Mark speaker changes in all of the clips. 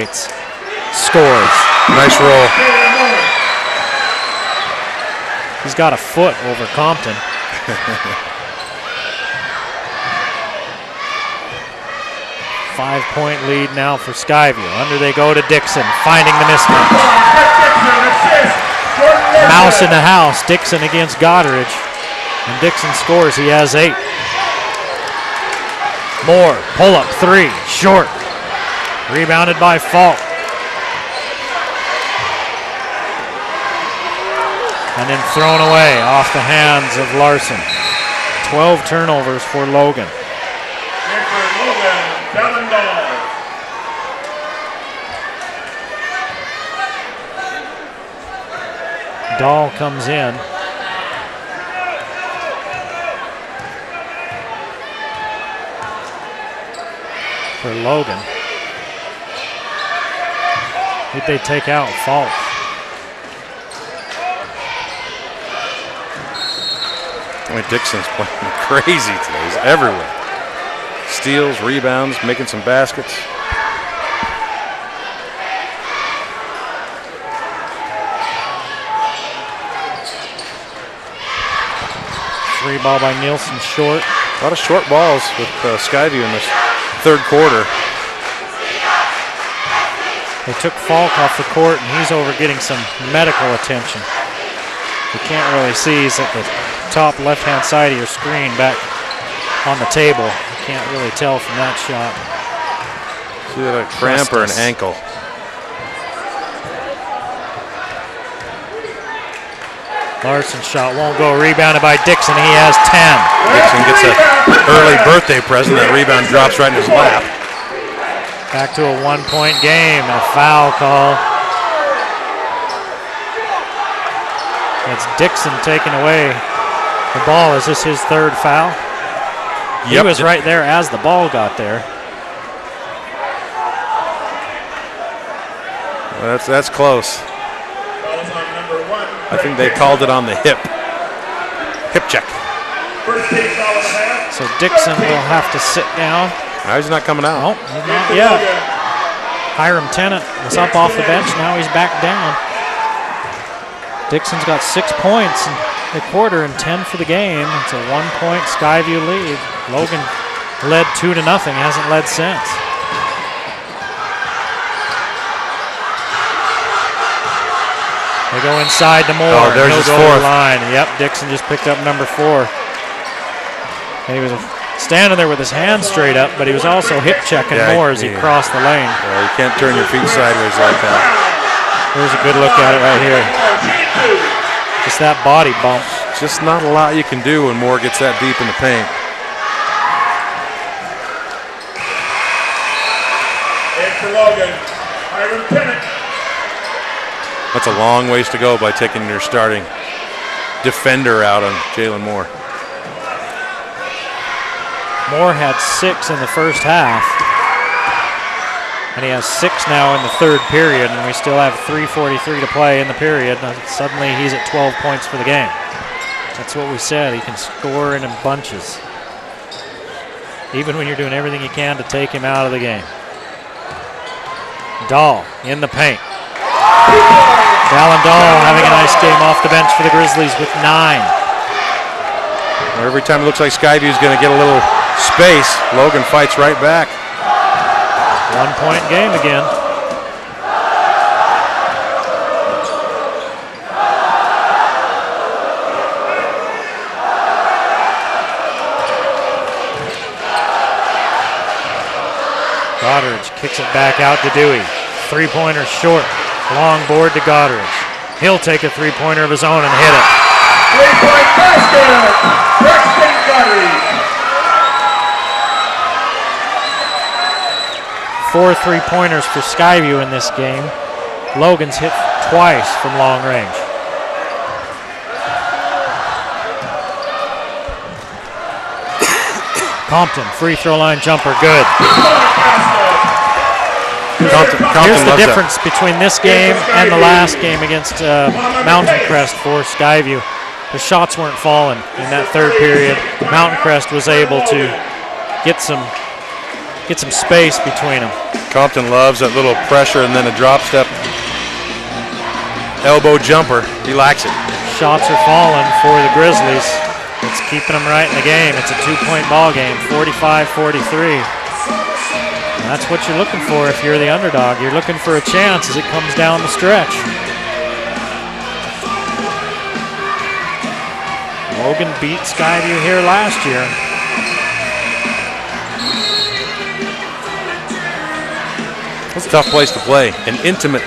Speaker 1: elevates, scores.
Speaker 2: Nice roll.
Speaker 1: He's got a foot over Compton. Five-point lead now for Skyview. Under they go to Dixon, finding the mismatch. Mouse in the house. Dixon against Goddard. And Dixon scores. He has 8. Moore, pull-up 3, short. Rebounded by Falk. And then thrown away off the hands of Larson. 12 turnovers for Logan. Dahl comes in. For Logan. Who'd they take out? Falk.
Speaker 2: I mean, Dixon's playing crazy today. He's everywhere. Steals, rebounds, making some baskets.
Speaker 1: Free ball by Nielsen, short.
Speaker 2: A lot of short balls with Skyview in this third quarter.
Speaker 1: They took Falk off the court, and he's over getting some medical attention. You can't really see. He's at the top left-hand side of your screen back on the table. You can't really tell from that shot.
Speaker 2: See that a cramp or an ankle?
Speaker 1: Larson's shot won't go. Rebounded by Dixon. He has 10.
Speaker 2: Dixon gets an early birthday present. That rebound drops right in his lap.
Speaker 1: Back to a 1-point game and a foul call. It's Dixon taking away the ball. Is this his third foul? Yep. He was right there as the ball got there.
Speaker 2: Well, that's close. I think they called it on the hip. Hip check.
Speaker 1: So Dixon will have to sit down.
Speaker 2: Now he's not coming out.
Speaker 1: Oh, not yet. Hiram Tennant was up off the bench. Now he's back down. Dixon's got 6 points in the quarter and 10 for the game. It's a 1-point Skyview lead. Logan led 2-0. Hasn't led since. They go inside to Moore.
Speaker 2: Oh, there's his fourth.
Speaker 1: Line. Yep, Dixon just picked up number 4. And he was standing there with his hands straight up, but he was also hip checking Moore as he crossed the lane.
Speaker 2: Yeah, you can't turn your feet sideways like that.
Speaker 1: Here's a good look at it right here. Just that body bump.
Speaker 2: Just not a lot you can do when Moore gets that deep in the paint.
Speaker 3: After Logan, Hiram Tennant.
Speaker 2: That's a long ways to go by taking your starting defender out on Jalen Moore.
Speaker 1: Moore had 6 in the first half. And he has 6 now in the third period, and we still have 3:43 to play in the period. Suddenly he's at 12 points for the game. That's what we said. He can score in bunches. Even when you're doing everything you can to take him out of the game. Dahl in the paint. Dallin Dahl having a nice game off the bench for the Grizzlies with 9.
Speaker 2: Every time it looks like Skyview's going to get a little space, Logan fights right back.
Speaker 1: 1-point game again. Goddard kicks it back out to Dewey. 3-pointer short. Long board to Goddard. He'll take a 3-pointer of his own and hit it.
Speaker 3: 3-point basket. Braxton Goddard.
Speaker 1: 4 3-pointers for Skyview in this game. Logan's hit twice from long range. Compton, free throw line jumper, good. Here's the difference between this game and the last game against Mountain Crest for Skyview. The shots weren't falling in that third period. Mountain Crest was able to get some get some space between them.
Speaker 2: Compton loves that little pressure and then a drop step elbow jumper. He likes it.
Speaker 1: Shots are falling for the Grizzlies. It's keeping them right in the game. It's a 2-point ball game, 45-43. That's what you're looking for if you're the underdog. You're looking for a chance as it comes down the stretch. Logan beat Skyview here last year.
Speaker 2: It's a tough place to play. An intimate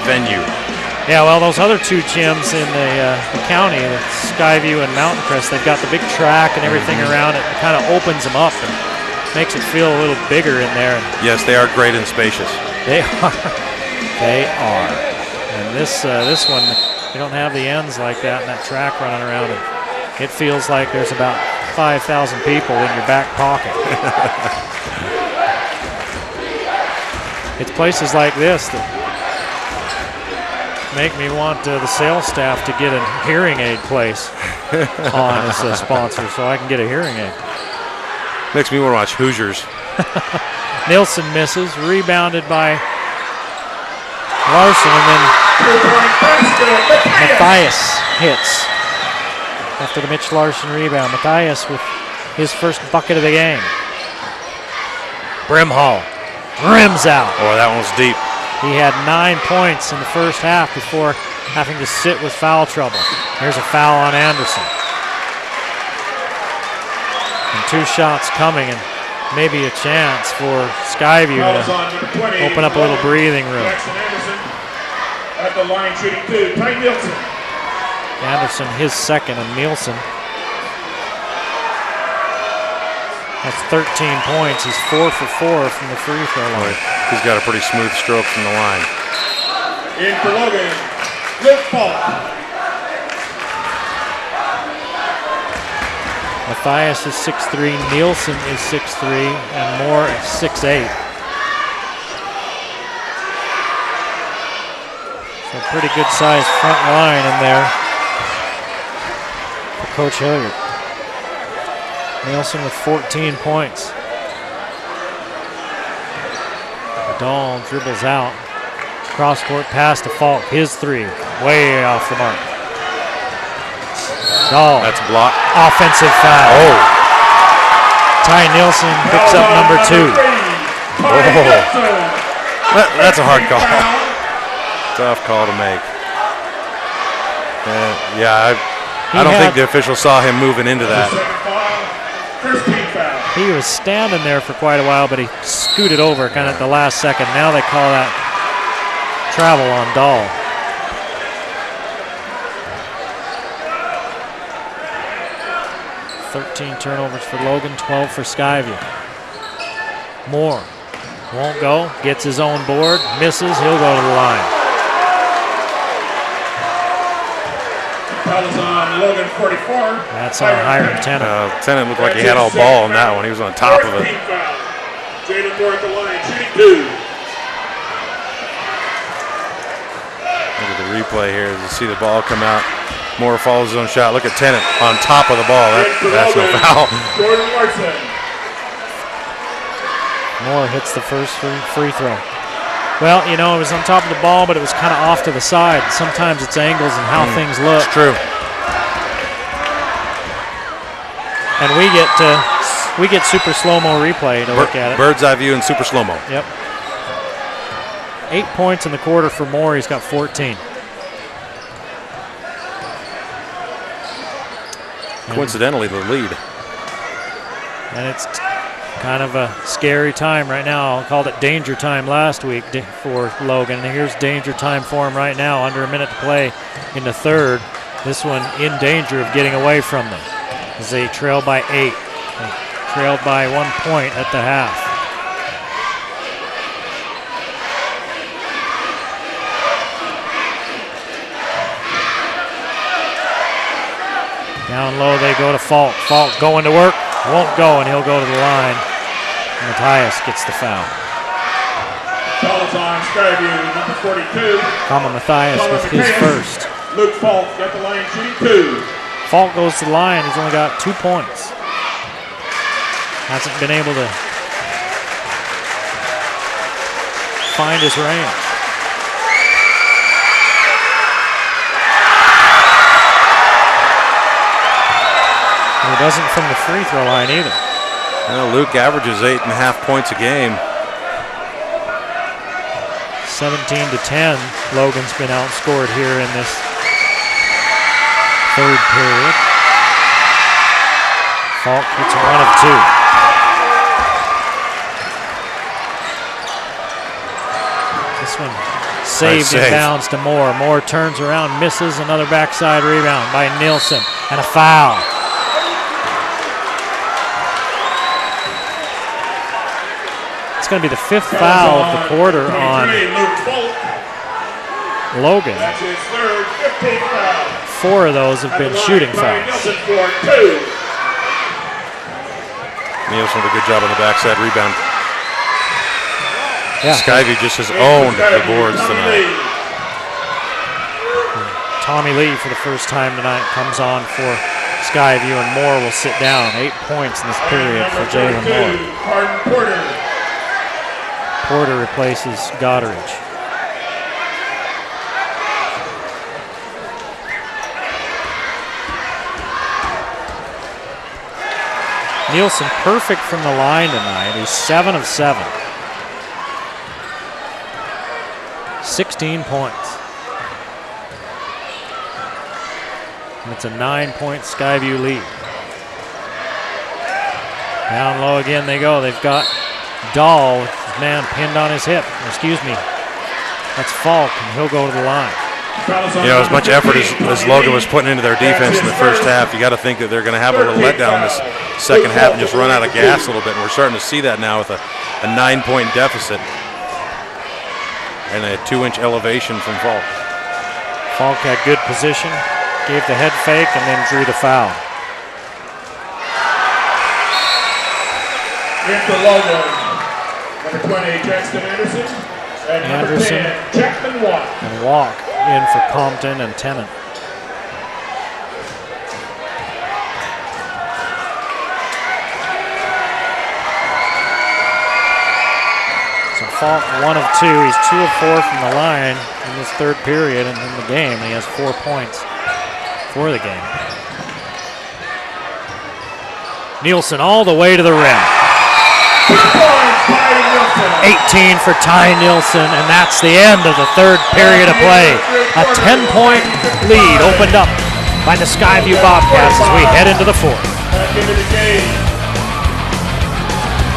Speaker 2: venue.
Speaker 1: Yeah, well, those other two gyms in the county, the Skyview and Mountain Crest, they've got the big track and everything around it. It kind of opens them up and makes it feel a little bigger in there.
Speaker 2: Yes, they are great and spacious.
Speaker 1: They are. They are. And this one, you don't have the ends like that and that track running around it. It feels like there's about 5,000 people in your back pocket. It's places like this that make me want the sales staff to get a hearing aid place on as a sponsor so I can get a hearing aid.
Speaker 2: Makes me want to watch Hoosiers.
Speaker 1: Nielsen misses, rebounded by Larson, and then Matthias hits after the Mitch Larson rebound. Matthias with his first bucket of the game. Brimhall rims out.
Speaker 2: Oh, that one was deep.
Speaker 1: He had 9 points in the first half before having to sit with foul trouble. Here's a foul on Anderson. And 2 shots coming, and maybe a chance for Skyview to open up a little breathing room.
Speaker 3: At the line shooting 2, Ty Nielsen.
Speaker 1: Anderson his second, and Nielsen. That's 13 points. He's 4 for 4 from the free throw line.
Speaker 2: He's got a pretty smooth stroke from the line.
Speaker 3: In for Logan, Luke Falk.
Speaker 1: Matthias is 6'3", Nielsen is 6'3", and Moore is 6'8". So a pretty good sized front line in there for Coach Hilliard. Nielsen with 14 points. Dahl dribbles out. Cross-court pass to Falk. His 3, way off the mark. Dahl.
Speaker 2: That's blocked.
Speaker 1: Offensive foul.
Speaker 2: Oh.
Speaker 1: Ty Nielsen picks up number 2.
Speaker 2: Oh. That's a hard call. Tough call to make. Yeah, I don't think the official saw him moving into that.
Speaker 1: He was standing there for quite a while, but he scooted over kind of at the last second. Now they call that travel on Dahl. .13 turnovers for Logan, 12 for Skyview. Moore won't go, gets his own board, misses, he'll go to the line.
Speaker 3: That was on Logan 44.
Speaker 1: That's on Hiram Tennant.
Speaker 2: Tennant looked like he had all ball on that one. He was on top of it.
Speaker 3: Jaden Moore at the line, shooting 2.
Speaker 2: Look at the replay here. You see the ball come out. Moore follows his own shot. Look at Tennant on top of the ball. That's no foul.
Speaker 3: Jordan Larson.
Speaker 1: Moore hits the first free throw. Well, you know, it was on top of the ball, but it was kind of off to the side. Sometimes it's angles and how things look.
Speaker 2: It's true.
Speaker 1: And we get super slow-mo replay to look at it.
Speaker 2: Bird's eye view and super slow-mo.
Speaker 1: Yep. 8 points in the quarter for Moore. He's got 14.
Speaker 2: Coincidentally, the lead.
Speaker 1: And it's kind of a scary time right now. I called it danger time last week for Logan. And here's danger time for him right now. Under a minute to play in the third. This one in danger of getting away from them as they trail by 8. They trailed by 1 point at the half. Down low they go to Falk. Falk going to work. Won't go, and he'll go to the line. Matthias gets the foul.
Speaker 3: Foul on Skyview, number 42.
Speaker 1: Kama Matthias with his first.
Speaker 3: Luke Falk at the line, shooting 2.
Speaker 1: Falk goes to the line. He's only got 2 points. Hasn't been able to find his range. And he doesn't from the free throw line either.
Speaker 2: Well, Luke averages 8.5 points a game.
Speaker 1: 17-10. Logan's been outscored here in this third period. Falk gets 1 of 2. This one saved in bounds to Moore. Moore turns around, misses. Another backside rebound by Nielsen, and a foul. It's going to be the 5th foul of the quarter on Logan.
Speaker 3: That's his third 15th foul.
Speaker 1: 4 of those have been shooting fouls.
Speaker 2: Nielsen with a good job on the backside rebound.
Speaker 1: Yeah.
Speaker 2: Skyview just has owned the boards tonight.
Speaker 1: Tommy Lee, for the first time tonight, comes on for Skyview, and Moore will sit down. 8 points in this period for Jalen Moore. Porter replaces Goddard. Nielsen perfect from the line tonight. He's 7 of 7. 16 points. And it's a 9-point Skyview lead. Down low again they go. They've got Dahl with his man pinned on his hip. Excuse me. That's Falk, and he'll go to the line.
Speaker 2: You know, as much effort as Logan was putting into their defense in the first half, you got to think that they're going to have a little letdown this second half and just run out of gas a little bit. And we're starting to see that now with a 9-point deficit and a 2-inch elevation from Falk.
Speaker 1: Falk had good position, gave the head fake, and then drew the foul.
Speaker 3: Into Logan, number 20, Jackson Anderson, and number 10, Jackman Walk.
Speaker 1: And Walk in for Compton and Tennant. So Falk 1 of 2. He's 2 of 4 from the line in this third period and in the game. He has 4 points for the game. Nielsen all the way to the rim. 18 for Ty Nielsen, and that's the end of the third period of play. A 10-point lead opened up by the Skyview Bobcats as we head into the fourth.
Speaker 3: Back into the game.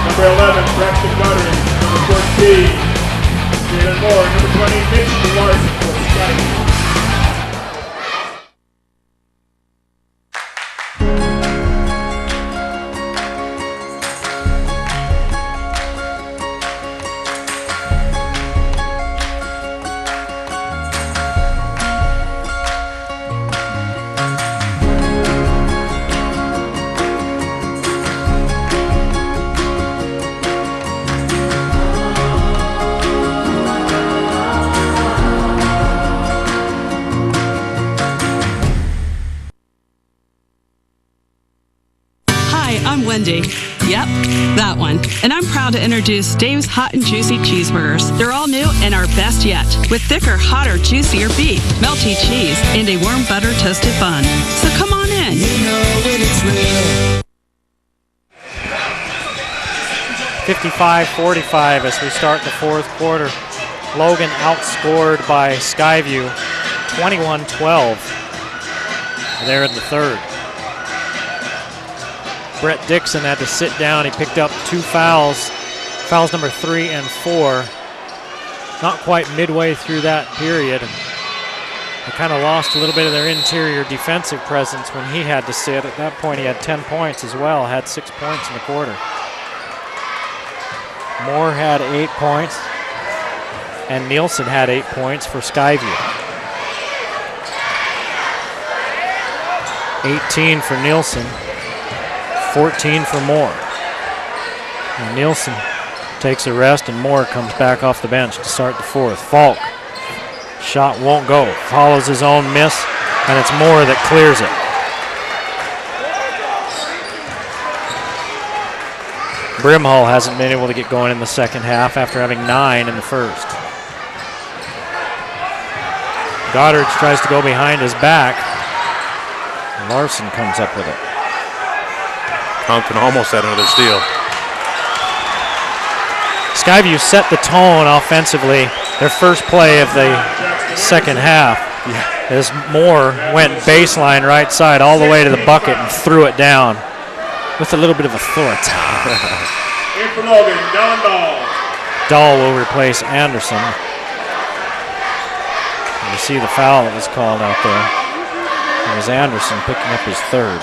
Speaker 3: Number 11, Braxton Goddard. Number 14, Jalen Moore. Number 20, Mitch Larson for Skyview.
Speaker 4: Yep, that one. And I'm proud to introduce Dave's Hot and Juicy Cheeseburgers. They're all new and our best yet, with thicker, hotter, juicier beef, melty cheese, and a warm butter toasted bun. So come on in. You know when it's real.
Speaker 1: 55-45 as we start the fourth quarter. Logan outscored by Skyview 21-12 there in the third. Brett Dixon had to sit down. He picked up 2 fouls, fouls number 3 and 4. Not quite midway through that period. They kind of lost a little bit of their interior defensive presence when he had to sit. At that point, he had 10 points as well, had 6 points in the quarter. Moore had 8 points, and Nielsen had 8 points for Skyview. 18 for Nielsen. 14 for Moore. And Nielsen takes a rest, and Moore comes back off the bench to start the fourth. Falk, shot won't go. Follows his own miss, and it's Moore that clears it. Brimhall hasn't been able to get going in the second half after having 9 in the first. Goddard tries to go behind his back. Larson comes up with it.
Speaker 2: Compton almost had another steal.
Speaker 1: Skyview set the tone offensively. Their first play of the second half. As Moore went baseline right side all the way to the bucket and threw it down with a little bit of authority.
Speaker 3: In for Logan, Don Dahl.
Speaker 1: Dahl will replace Anderson. And you see the foul that was called out there. It was Anderson picking up his third.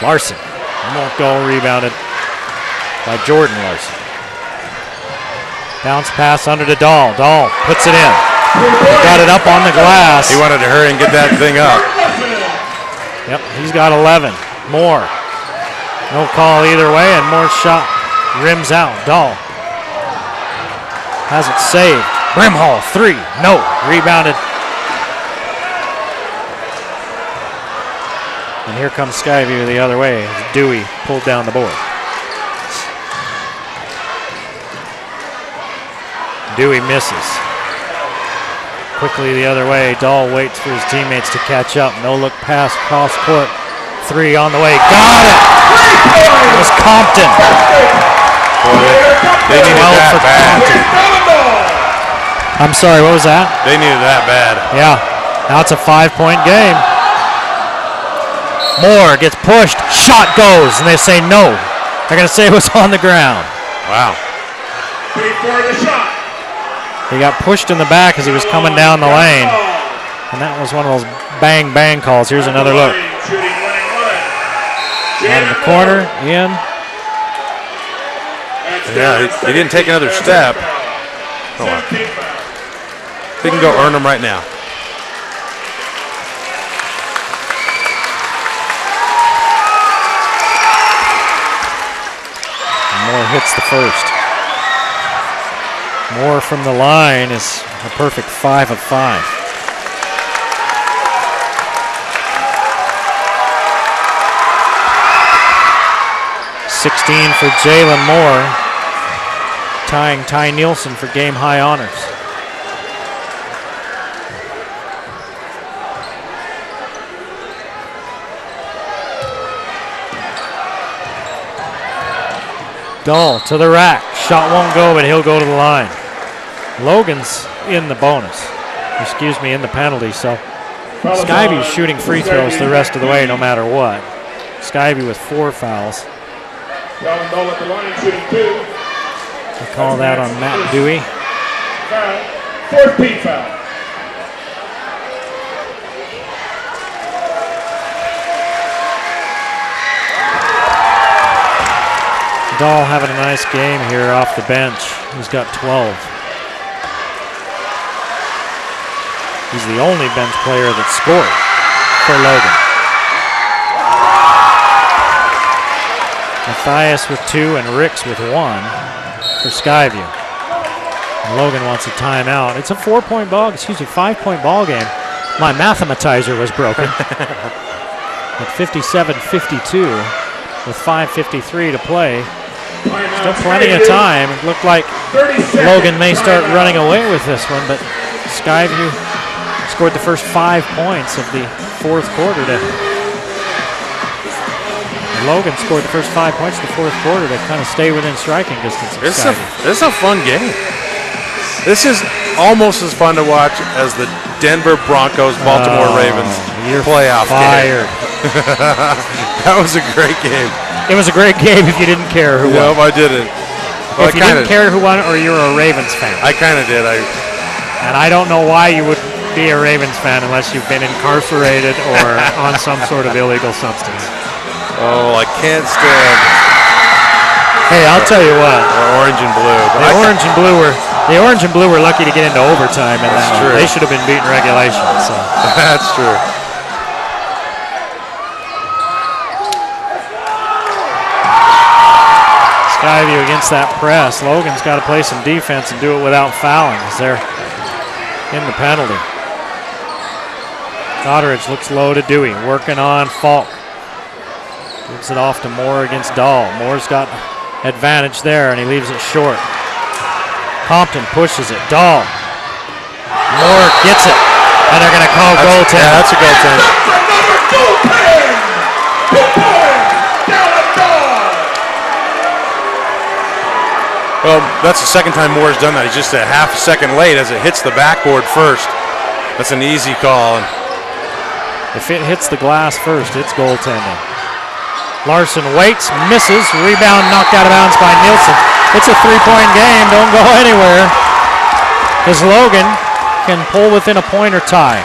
Speaker 1: Larson, won't go, rebounded by Jordan Larson. Bounce pass under to Dahl. Dahl puts it in. He got it up on the glass.
Speaker 2: He wanted to hurry and get that thing up.
Speaker 1: Yep, he's got 11. Moore. No call either way, and Moore's shot rims out. Dahl has it saved. Brimhall, 3. No. Rebounded. And here comes Skyview the other way. Dewey pulled down the board. Dewey misses. Quickly the other way. Dahl waits for his teammates to catch up. No look pass, cross court. 3 on the way. Got it! It was Compton.
Speaker 2: They needed that bad.
Speaker 1: I'm sorry, what was that?
Speaker 2: They needed that bad.
Speaker 1: Yeah. Now it's a 5-point game. Moore gets pushed. Shot goes, and they say no. They're going to say it was on the ground.
Speaker 2: Wow.
Speaker 1: He got pushed in the back as he was coming down the lane. And that was one of those bang-bang calls. Here's another look. Out of the corner, in.
Speaker 2: Yeah, he didn't take another step. Hold on. He can go earn them right now.
Speaker 1: Moore hits the first. Moore from the line is a perfect 5 of 5. .16 for Jalen Moore, tying Ty Nielsen for game high honors. Dahl to the rack. Shot won't go, but he'll go to the line. Logan's in the bonus. Excuse me, in the penalty. So Skyview's shooting free throws the rest of the way no matter what. Skyview with 4 fouls. They call that on Matt Dewey.
Speaker 3: Fourth team foul.
Speaker 1: Dahl having a nice game here off the bench. He's got 12. He's the only bench player that scored for Logan. Matthias with 2 and Ricks with 1 for Skyview. And Logan wants a timeout. It's a 5-point ball game. My mathematizer was broken. At 57-52 with 5:53 to play. Still plenty of time. It looked like Logan may start running away with this one, but Skyview scored the first 5 points of the fourth quarter Logan scored the first 5 points in the fourth quarter to kind of stay within striking distance of Skyview.
Speaker 2: This is a fun game. This is almost as fun to watch as the Denver Broncos Baltimore Ravens playoff game. That was a great game.
Speaker 1: It was a great game if you didn't care who won.
Speaker 2: Nope, I didn't. Well,
Speaker 1: if you didn't care who won, or you're a Ravens fan.
Speaker 2: I kind of did.
Speaker 1: And I don't know why you would be a Ravens fan unless you've been incarcerated or on some sort of illegal substance.
Speaker 2: Oh, I can't stand.
Speaker 1: Hey, I'll tell you what.
Speaker 2: Orange and blue.
Speaker 1: The orange and blue were lucky to get into overtime, and they should have been beating regulation. So.
Speaker 2: That's true.
Speaker 1: Skyview against that press. Logan's got to play some defense and do it without fouling as they're in the penalty. Goddard looks low to Dewey, working on Falk. Gives it off to Moore against Dahl. Moore's got advantage there, and he leaves it short. Compton pushes it. Dahl. Moore gets it, and they're going to call goaltending.
Speaker 2: Yeah, that's a goaltending. Well, that's the second time Moore's done that. He's just a half a second late as it hits the backboard first. That's an easy call. And
Speaker 1: if it hits the glass first, it's goaltending. Larson waits, misses, rebound knocked out of bounds by Nielsen. It's a 3-point game, don't go anywhere. As Logan can pull within a point or tie.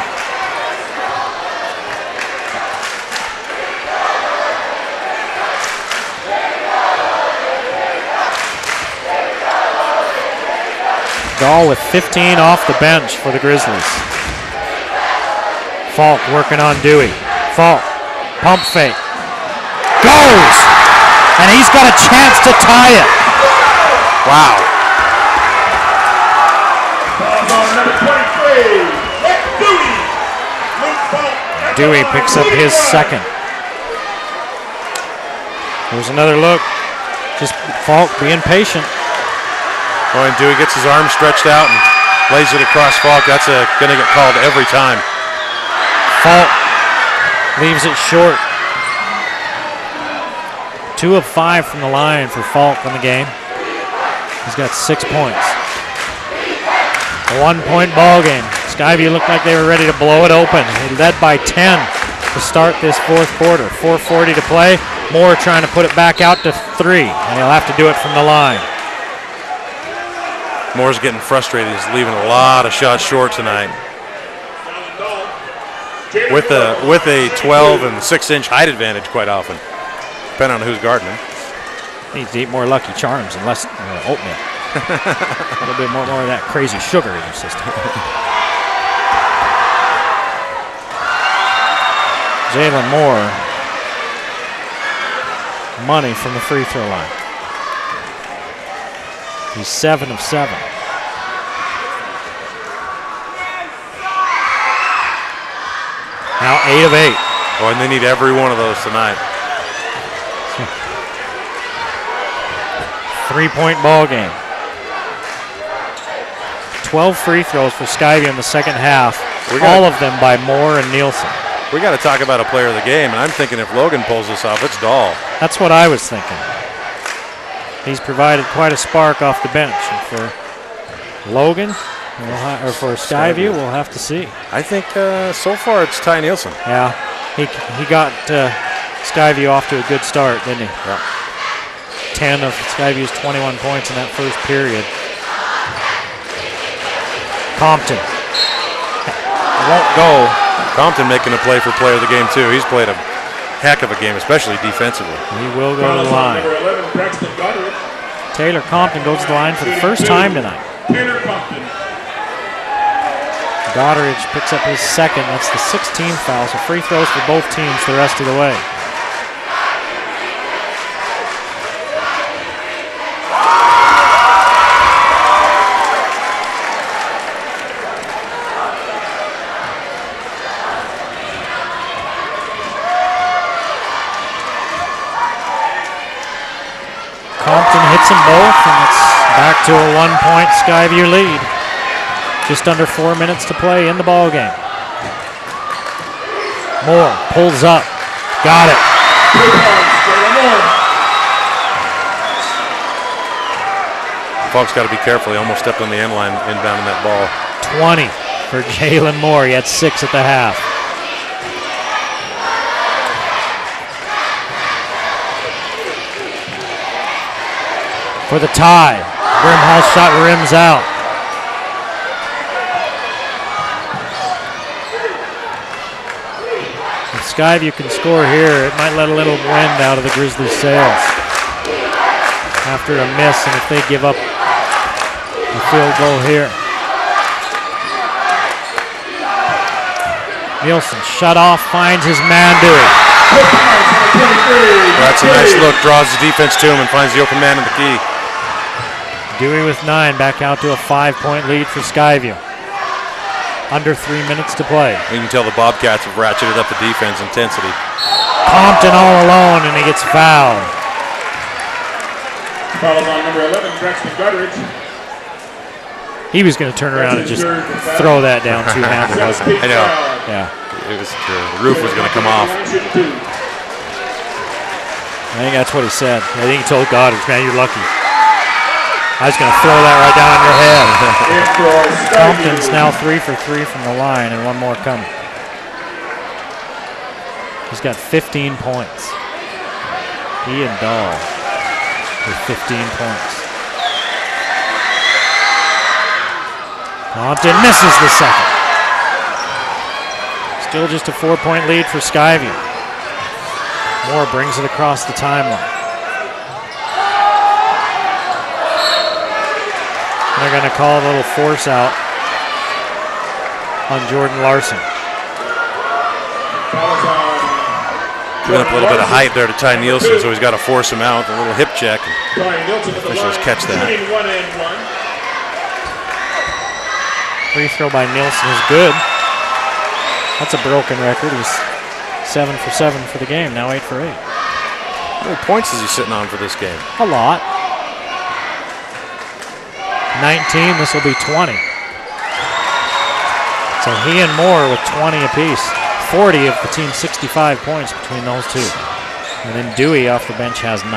Speaker 1: Dahl with 15 off the bench for the Grizzlies. Falk working on Dewey. Falk, pump fake. Goes! And he's got a chance to tie it.
Speaker 2: wow.
Speaker 3: Number 23,
Speaker 1: Dewey picks up his second. Here's another look. Just Falk being patient.
Speaker 2: Oh, and Dewey gets his arm stretched out and lays it across Falk. That's going to get called every time.
Speaker 1: Falk leaves it short. 2 of 5 from the line for Falk in the game. He's got 6 points. A 1-point ball game. Skyview looked like they were ready to blow it open. They led by 10 to start this fourth quarter. 4:40 to play. Moore trying to put it back out to 3, and he'll have to do it from the line.
Speaker 2: Moore's getting frustrated. He's leaving a lot of shots short tonight. With a 12 and 6-inch height advantage quite often, depending on who's guarding him.
Speaker 1: Needs to eat more Lucky Charms and less oatmeal. A little bit more of that crazy sugar in your system. Jalen Moore, money from the free throw line. He's 7 of 7. Now 8 of 8.
Speaker 2: Oh, and they need every one of those tonight.
Speaker 1: 3-point ball game. 12 free throws for Skyview in the second half. All of them by Moore and Nielsen.
Speaker 2: We got to talk about a player of the game, and I'm thinking if Logan pulls this off, it's Dahl.
Speaker 1: That's what I was thinking. He's provided quite a spark off the bench. And for Logan, or for Skyview, we'll have to see.
Speaker 2: I think so far it's Ty Nielsen.
Speaker 1: Yeah, he got Skyview off to a good start, didn't he?
Speaker 2: Yeah.
Speaker 1: 10 of Skyview's 21 points in that first period. Compton. Won't go.
Speaker 2: Compton making a play for player of the game, too. He's played a heck of a game, especially defensively.
Speaker 1: He will go to the line. Taylor Compton goes to the line for the first time tonight.
Speaker 3: Taylor Compton.
Speaker 1: Goddard picks up his second. That's the 16th foul, so free throws for both teams the rest of the way. Compton hits them both, and it's back to a 1-point Skyview lead. Just under 4 minutes to play in the ball game. Moore pulls up, got it.
Speaker 2: Falk's got to be careful. He almost stepped on the end line inbounding that ball.
Speaker 1: 20 for Jalen Moore. He had 6 at the half. For the tie, Brimhall's shot rims out. If Skyview can score here, it might let a little wind out of the Grizzlies' sails after a miss, and if they give up a field goal here. Nielsen shut off, finds his man Dewey.
Speaker 2: That's a nice look, draws the defense to him and finds the open man in the key.
Speaker 1: Dewey with 9, back out to a 5-point lead for Skyview. Under 3 minutes to play.
Speaker 2: You can tell the Bobcats have ratcheted up the defense intensity.
Speaker 1: Compton all alone, and he gets fouled.
Speaker 3: Foul on number 11, Braxton Gutteridge.
Speaker 1: He was going to turn around and just throw that down two-handed, wasn't he?
Speaker 2: I know.
Speaker 1: Yeah.
Speaker 2: It was, the roof was going to come off.
Speaker 1: I think that's what he said. I think he told Goddard, man, you're lucky. I was going to throw that right down on your head. Compton's now 3 for 3 from the line, and one more coming. He's got 15 points. He and Dahl with 15 points. Compton misses the second. Still just a 4-point lead for Skyview. Moore brings it across the timeline. They're going to call a little force out on Jordan Larson.
Speaker 2: Giving up a little bit of height there to Ty Nielsen, so he's got to force him out with a little hip check. Officials catch that.
Speaker 1: Free throw by Nielsen is good. That's a broken record. He's 7 for 7 for the game, now 8 for 8.
Speaker 2: How many points is he sitting on for this game?
Speaker 1: A lot. 19, this will be 20. So he and Moore with 20 apiece. 40 of the team's 65 points between those two. And then Dewey off the bench has 9.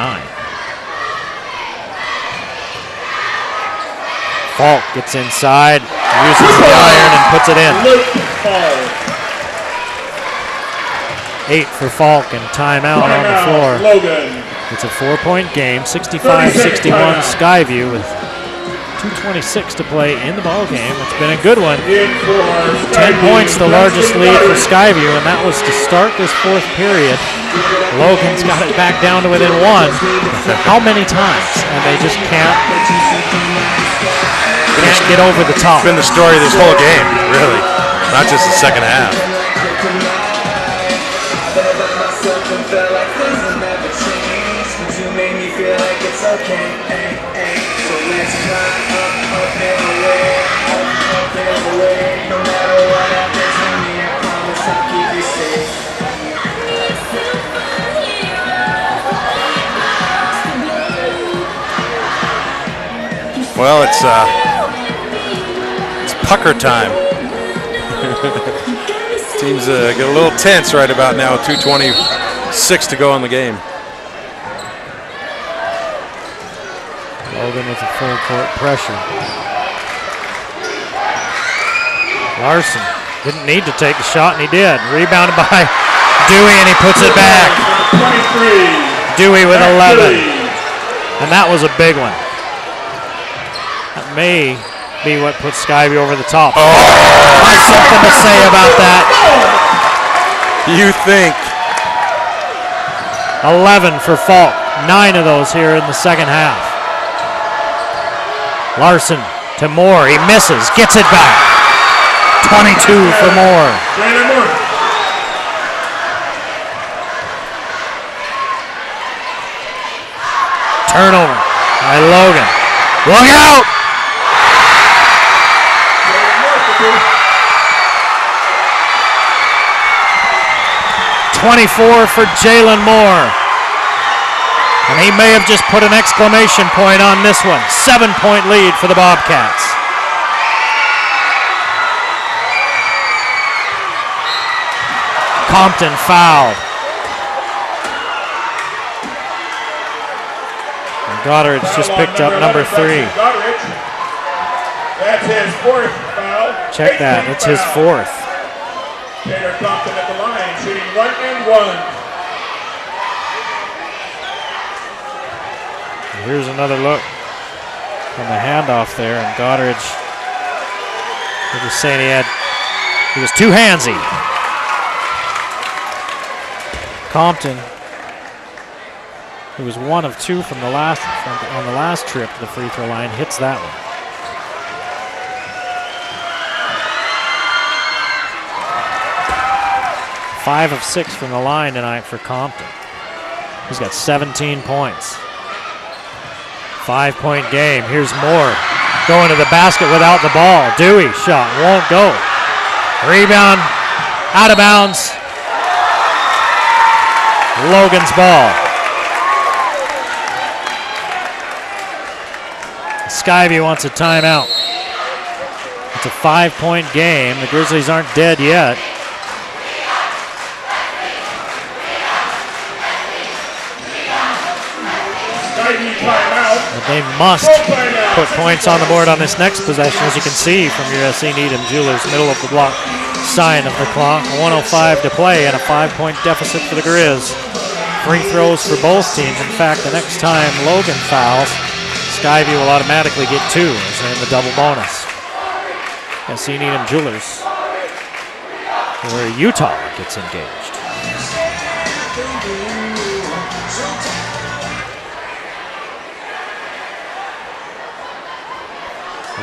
Speaker 1: Falk gets inside, uses the iron and puts it in. 8 for Falk and timeout on the floor. It's a 4-point game, 65-61 Skyview with 2:26 to play in the ball game. It's been a good one. 10 points, the largest lead for Skyview, and that was to start this fourth period. Logan's got it back down to within 1. How many times? And they just can't get over the top.
Speaker 2: It's been the story of this whole game, really. Not just the second half. Well, it's pucker time. Teams get a little tense right about now. 2:26 to go in the game.
Speaker 1: Logan with a full court pressure. Larson didn't need to take the shot, and he did. Rebounded by Dewey, and he puts it back. Dewey with 11. And that was a big one. That may be what puts Skyview over the top.
Speaker 2: Oh.
Speaker 1: I have something to say about that.
Speaker 2: You think.
Speaker 1: 11 for Falk. 9 of those here in the second half. Larson to Moore. He misses. Gets it back. 22 for Moore. Turnover by Logan. Look out! .24 for Jalen Moore. And he may have just put an exclamation point on this one. 7-point lead for the Bobcats. Compton fouled. And Goddard's just picked up number 3.
Speaker 3: That's his 4th foul.
Speaker 1: Check that, it's his 4th.
Speaker 3: Taylor Compton at the line, shooting 1 and 1.
Speaker 1: Here's another look on the handoff there, and Goddard's just saying he was too handsy. Compton, who was 1 of 2 from on the last trip to the free throw line, hits that one. Five of 6 from the line tonight for Compton. He's got 17 points. 5-point game. Here's Moore going to the basket without the ball. Dewey shot won't go. Rebound, out of bounds. Logan's ball. Skyview wants a timeout. It's a 5-point game. The Grizzlies aren't dead yet. But they must put points on the board on this next possession, as you can see from your SC Needham Jewelers middle of the block sign of the clock. 1:05 to play and a 5-point deficit for the Grizz. Free throws for both teams. In fact, the next time Logan fouls, Skyview will automatically get 2 as they're in the double bonus. SC Needham Jewelers, where Utah gets engaged.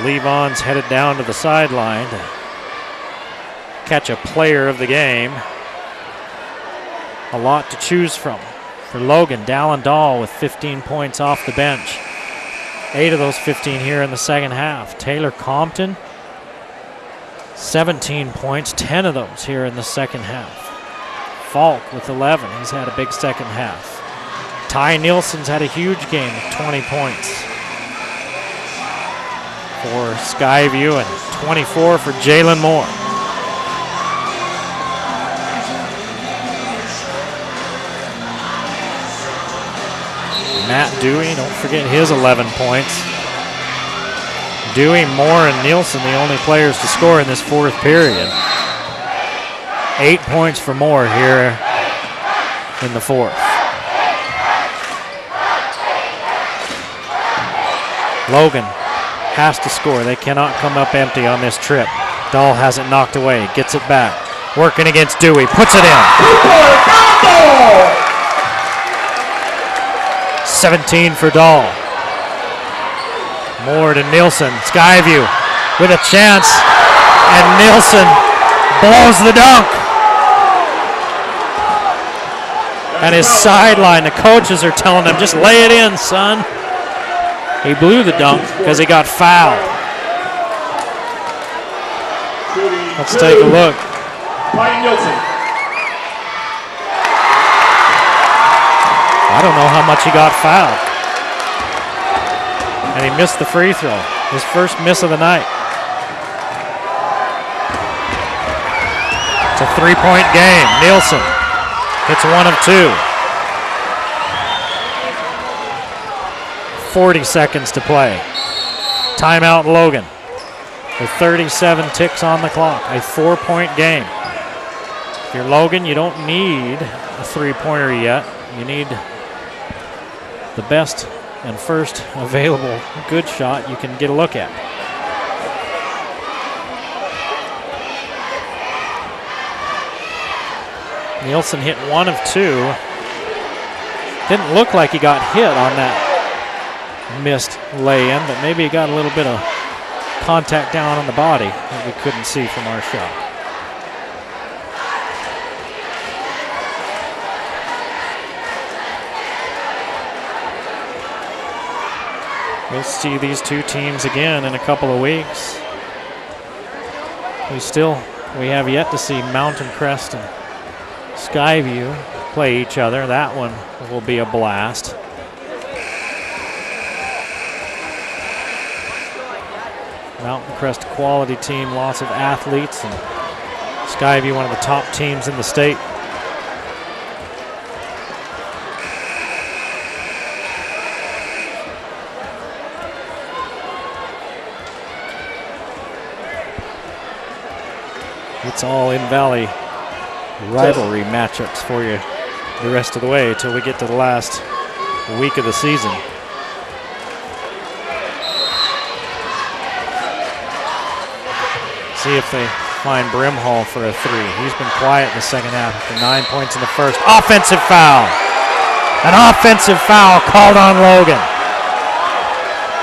Speaker 1: Levon's headed down to the sideline to catch a player of the game. A lot to choose from. For Logan, Dallin Dahl with 15 points off the bench. 8 of those 15 here in the second half. Taylor Compton, 17 points, 10 of those here in the second half. Falk with 11, he's had a big second half. Ty Nielsen's had a huge game with 20 points for Skyview and 24 for Jalen Moore. Matt Dewey, don't forget his 11 points. Dewey, Moore, and Nielsen, the only players to score in this fourth period. 8 points for Moore here in the fourth. Logan has to score. They cannot come up empty on this trip. Dahl has it knocked away, gets it back. Working against Dewey, puts it in. 17 for Dahl. Moore to Nielsen. Skyview with a chance, and Nielsen blows the dunk. At his sideline, the coaches are telling him, just lay it in, son. He blew the dunk because he got fouled. Let's take a look. I don't know how much he got fouled. And he missed the free throw. His first miss of the night. It's a 3-point game. Nielsen hits 1 of 2. 40 seconds to play. Timeout Logan. With 37 ticks on the clock. A 4-point game. If you're Logan, you don't need a 3-pointer yet. You need the best and first available good shot you can get a look at. Nielsen hit 1 of 2. Didn't look like he got hit on that missed lay-in, but maybe he got a little bit of contact down on the body that we couldn't see from our shot. We'll see these two teams again in a couple of weeks. We have yet to see Mountain Crest and Skyview play each other. That one will be a blast. Mountain Crest quality team, lots of athletes, and Skyview one of the top teams in the state. It's all in-valley rivalry matchups for you the rest of the way until we get to the last week of the season. See if they find Brimhall for a 3. He's been quiet in the second half after 9 points in the first. Offensive foul. An offensive foul called on Logan.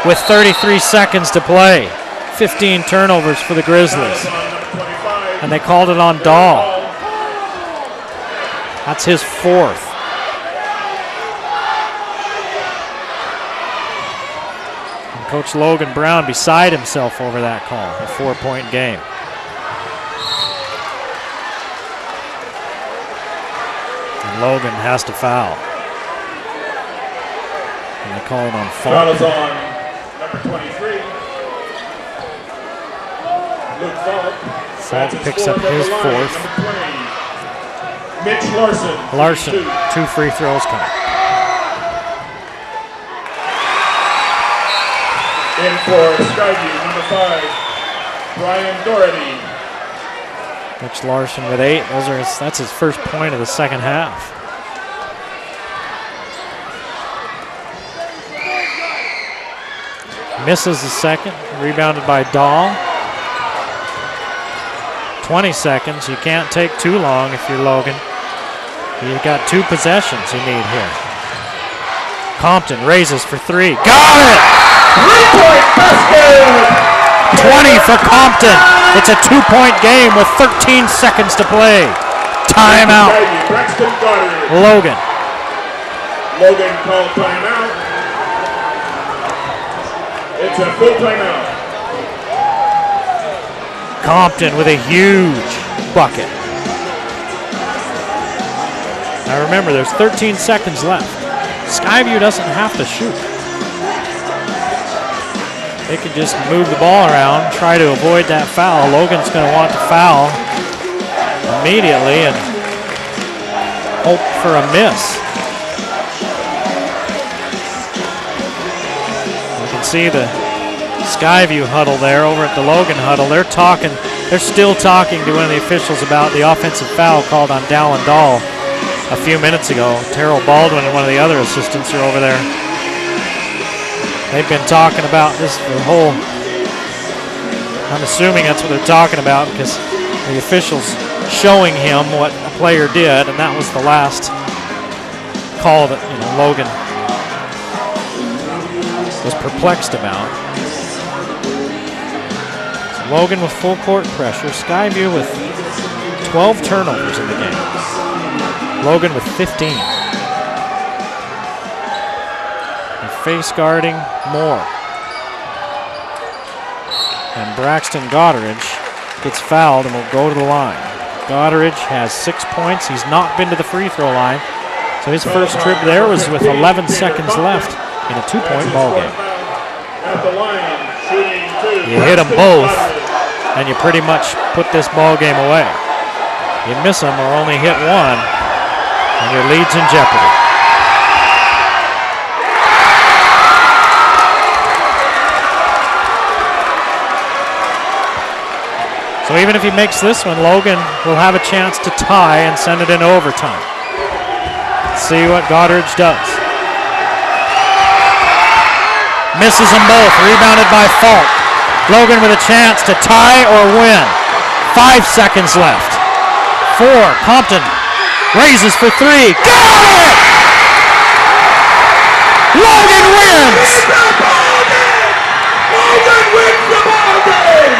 Speaker 1: With 33 seconds to play. 15 turnovers for the Grizzlies. And they called it on Dahl. That's his 4th. And Coach Logan Brown beside himself over that call. A 4-point game. Logan has to foul. And they call it on
Speaker 3: Foul is
Speaker 1: Falk.
Speaker 3: on number 23. Luke Falk.
Speaker 1: Falk
Speaker 3: That's his
Speaker 1: picks up
Speaker 3: fourth at
Speaker 1: his
Speaker 3: the line.
Speaker 1: fourth.
Speaker 3: Number 20. Mitch Larson.
Speaker 1: Larson,
Speaker 3: 2.
Speaker 1: 2 free throws coming.
Speaker 3: In for Skyview, number 5, Brian Doherty.
Speaker 1: Mitch Larson with 8. That's his first point of the second half. Misses the second, rebounded by Dahl. 20 seconds. You can't take too long if you're Logan. You've got 2 possessions you need here. Compton raises for 3. Got it!
Speaker 3: 3-point basket!
Speaker 1: 20 for Compton. It's a 2-point game with 13 seconds to play. Timeout.
Speaker 3: Braxton Goddard.
Speaker 1: Logan.
Speaker 3: Logan called timeout. It's a full timeout.
Speaker 1: Compton with a huge bucket. Now remember, there's 13 seconds left. Skyview doesn't have to shoot. They can just move the ball around, try to avoid that foul. Logan's going to want to foul immediately and hope for a miss. You can see the Skyview huddle there over at the Logan huddle. They're still talking to one of the officials about the offensive foul called on Dallin Dahl a few minutes ago. Terrell Baldwin and one of the other assistants are over there. They've been talking about this the whole, I'm assuming that's what they're talking about because the official's showing him what a player did, and that was the last call that Logan was perplexed about. So Logan with full court pressure. Skyview with 12 turnovers in the game. Logan with 15. And face guarding Moore. And Braxton Goddard gets fouled and will go to the line. Goddard has 6 points. He's not been to the free throw line. So his first trip there was with 11 seconds left in a 2-point ball game. You hit them both, and you pretty much put this ball game away. You miss them or only hit one, and your lead's in jeopardy. So even if he makes this one, Logan will have a chance to tie and send it into overtime. Let's see what Goddard does. Misses them both, rebounded by Falk. Logan with a chance to tie or win. 5 seconds left. 4, Compton raises for 3. Got it! Logan wins!
Speaker 3: Logan wins the ball game!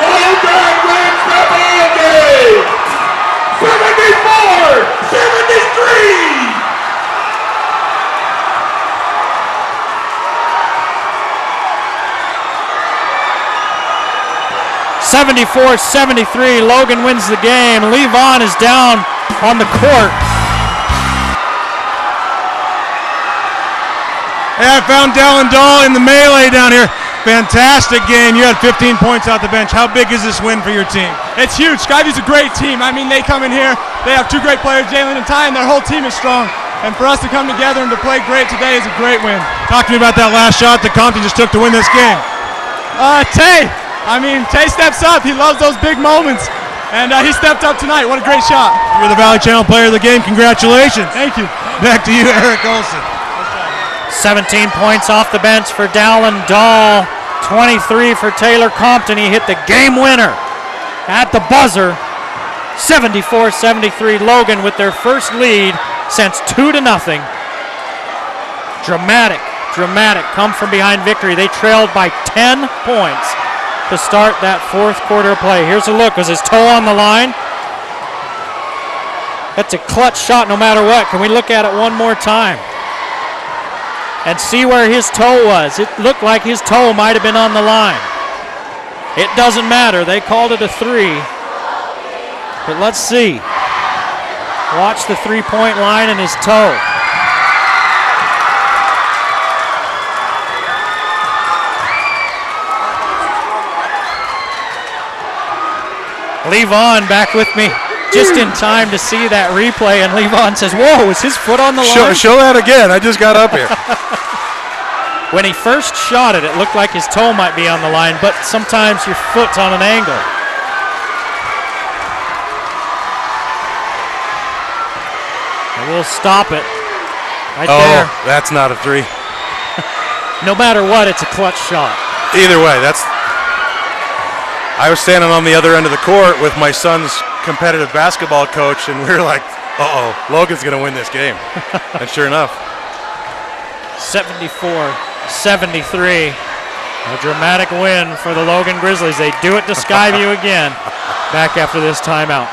Speaker 3: Logan wins the ball game! 74-73!
Speaker 1: Logan wins the game. Levon is down on the court.
Speaker 2: Hey, I found Dallin Dahl in the melee down here. Fantastic game. You had 15 points off the bench. How big is this win for your team?
Speaker 5: It's huge. Skyview's a great team. I mean, they come in here. They have 2 great players, Jalen and Ty, and their whole team is strong. And for us to come together and to play great today is a great win.
Speaker 2: Talk to me about that last shot that Compton just took to win this game.
Speaker 5: Tay. I mean, Tay steps up. He loves those big moments. And he stepped up tonight. What a great shot.
Speaker 2: You're the Valley Channel Player of the Game. Congratulations.
Speaker 5: Thank you.
Speaker 2: Back to you, Eric Olson.
Speaker 1: 17 points off the bench for Dallin Dahl. 23 for Taylor Compton. He hit the game winner at the buzzer. 74-73 Logan with their first lead since 2-0. Dramatic come from behind victory. They trailed by 10 points to start that fourth quarter play. Here's a look. Was his toe on the line? That's a clutch shot no matter what. Can we look at it one more time and see where his toe was? It looked like his toe might have been on the line. It doesn't matter. They called it a 3. But let's see. Watch the three-point line and his toe. Levon back with me just in time to see that replay, and Levon says, whoa, is his foot on the line?
Speaker 2: Show that again. I just got up here.
Speaker 1: When he first shot it, it looked like his toe might be on the line, but sometimes your foot's on an angle. And we'll stop it right there.
Speaker 2: That's not a 3.
Speaker 1: No matter what, it's a clutch shot.
Speaker 2: Either way, I was standing on the other end of the court with my son's competitive basketball coach, and we were like, Logan's going to win this game. And sure enough.
Speaker 1: 74-73. A dramatic win for the Logan Grizzlies. They do it to Skyview again. Back after this timeout.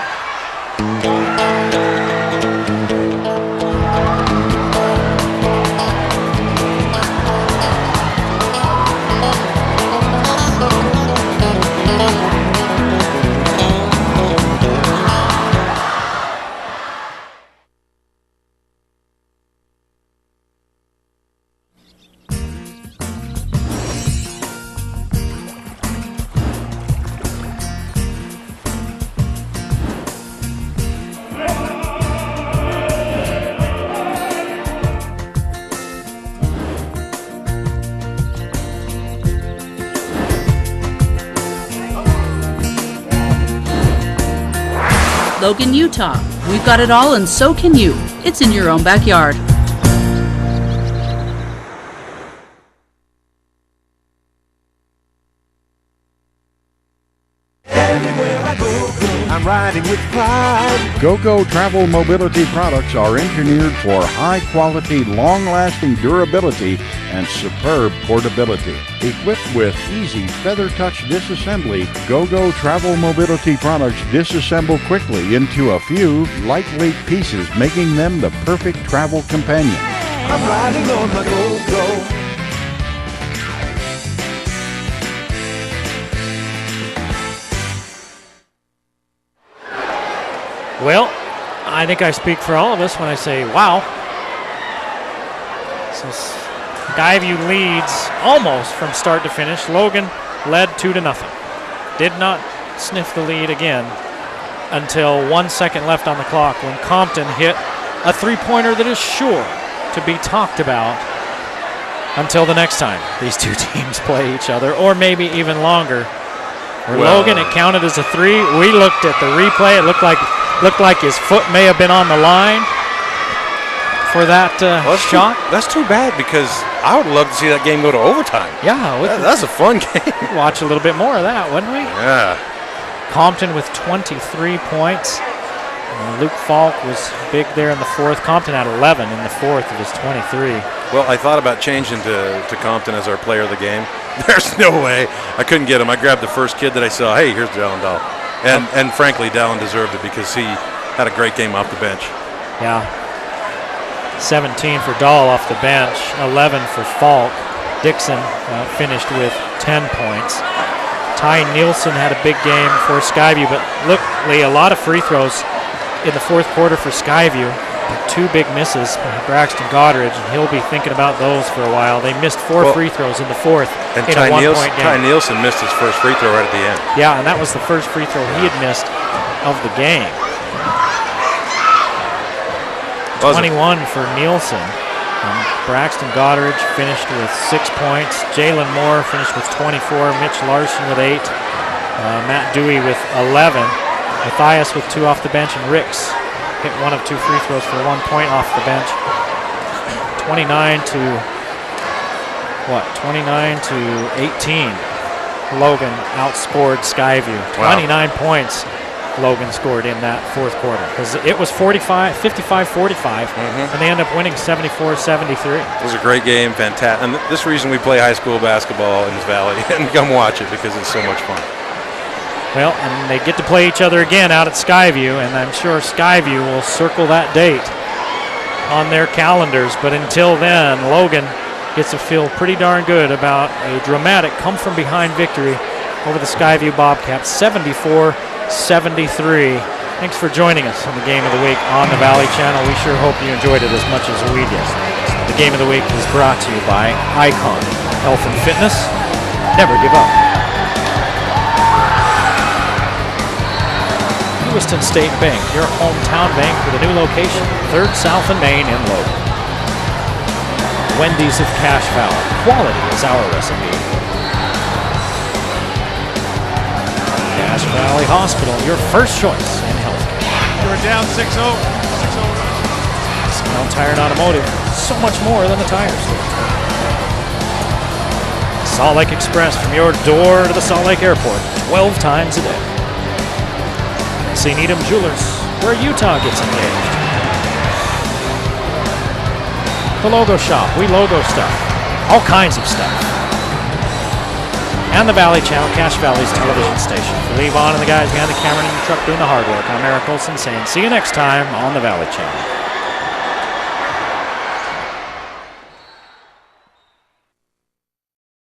Speaker 6: Logan, Utah. We've got it all and so can you. It's in your own backyard.
Speaker 7: I'm riding with pride.
Speaker 8: Go-Go Travel Mobility products are engineered for high-quality, long-lasting durability and superb portability. Equipped with easy feather touch disassembly, Go-Go Travel Mobility products disassemble quickly into a few lightweight pieces, making them the perfect travel companion.
Speaker 7: I'm riding on my Go-Go.
Speaker 1: Well, I think I speak for all of us when I say, wow. So Skyview leads almost from start to finish. Logan led 2-0. Did not sniff the lead again until 1 second left on the clock when Compton hit a three-pointer that is sure to be talked about until the next time these two teams play each other, or maybe even longer. For Logan, it counted as a 3. We looked at the replay. It looked like his foot may have been on the line for that shot.
Speaker 2: That's too bad, because I would love to see that game go to overtime.
Speaker 1: Yeah.
Speaker 2: That's a fun game.
Speaker 1: Watch a little bit more of that, wouldn't we?
Speaker 2: Yeah.
Speaker 1: Compton with 23 points. Luke Falk was big there in the fourth. Compton had 11 in the fourth of his 23.
Speaker 2: Well, I thought about changing to Compton as our player of the game. There's no way. I couldn't get him. I grabbed the first kid that I saw. Hey, here's Dallin Dahl. And frankly, Dallin deserved it because he had a great game off the bench.
Speaker 1: Yeah. 17 for Dahl off the bench, 11 for Falk. Dixon finished with 10 points. Ty Nielsen had a big game for Skyview, but look, Lee, a lot of free throws in the fourth quarter for Skyview. 2 big misses by Braxton Goddard, and he'll be thinking about those for a while. They missed 4 free throws in the fourth
Speaker 2: and
Speaker 1: in a 1-point game.
Speaker 2: Ty Nielsen missed his first free throw right at the end.
Speaker 1: Yeah, and that was the first free throw he had missed of the game. 21 for Nielsen. Braxton Goddard finished with 6 points. Jalen Moore finished with 24. Mitch Larson with 8. Matt Dewey with 11. Matthias with 2 off the bench, and Ricks hit 1 of 2 free throws for 1 point off the bench. 29 to 18. Logan outscored Skyview. 29 points Logan scored in that fourth quarter, because it was 55-45, and they end up winning 74-73.
Speaker 2: It was a great game, fantastic. And this reason we play high school basketball in this valley, and come watch it because it's so much fun.
Speaker 1: Well, and they get to play each other again out at Skyview, and I'm sure Skyview will circle that date on their calendars. But until then, Logan gets to feel pretty darn good about a dramatic come-from-behind victory over the Skyview Bobcats, 74-73. Thanks for joining us on the Game of the Week on the Valley Channel. We sure hope you enjoyed it as much as we did. The Game of the Week is brought to you by Icon Health and Fitness. Never give up. Lewiston State Bank, your hometown bank with a new location, 3rd South and Main in Logan. Wendy's of Cache Valley, quality is our recipe. Cache Valley Hospital, your first choice in healthcare.
Speaker 5: You're down 6-0. 6-0.
Speaker 1: Smile Tire and Automotive, so much more than a tire store. Salt Lake Express, from your door to the Salt Lake Airport, 12 times a day. St. Needham Jewelers, where Utah gets engaged. The Logo Shop, we logo stuff. All kinds of stuff. And the Valley Channel, Cache Valley's television station. For Lee Vaughn and the guys behind the camera and the truck doing the hard work, I'm Eric Olson saying see you next time on the Valley Channel.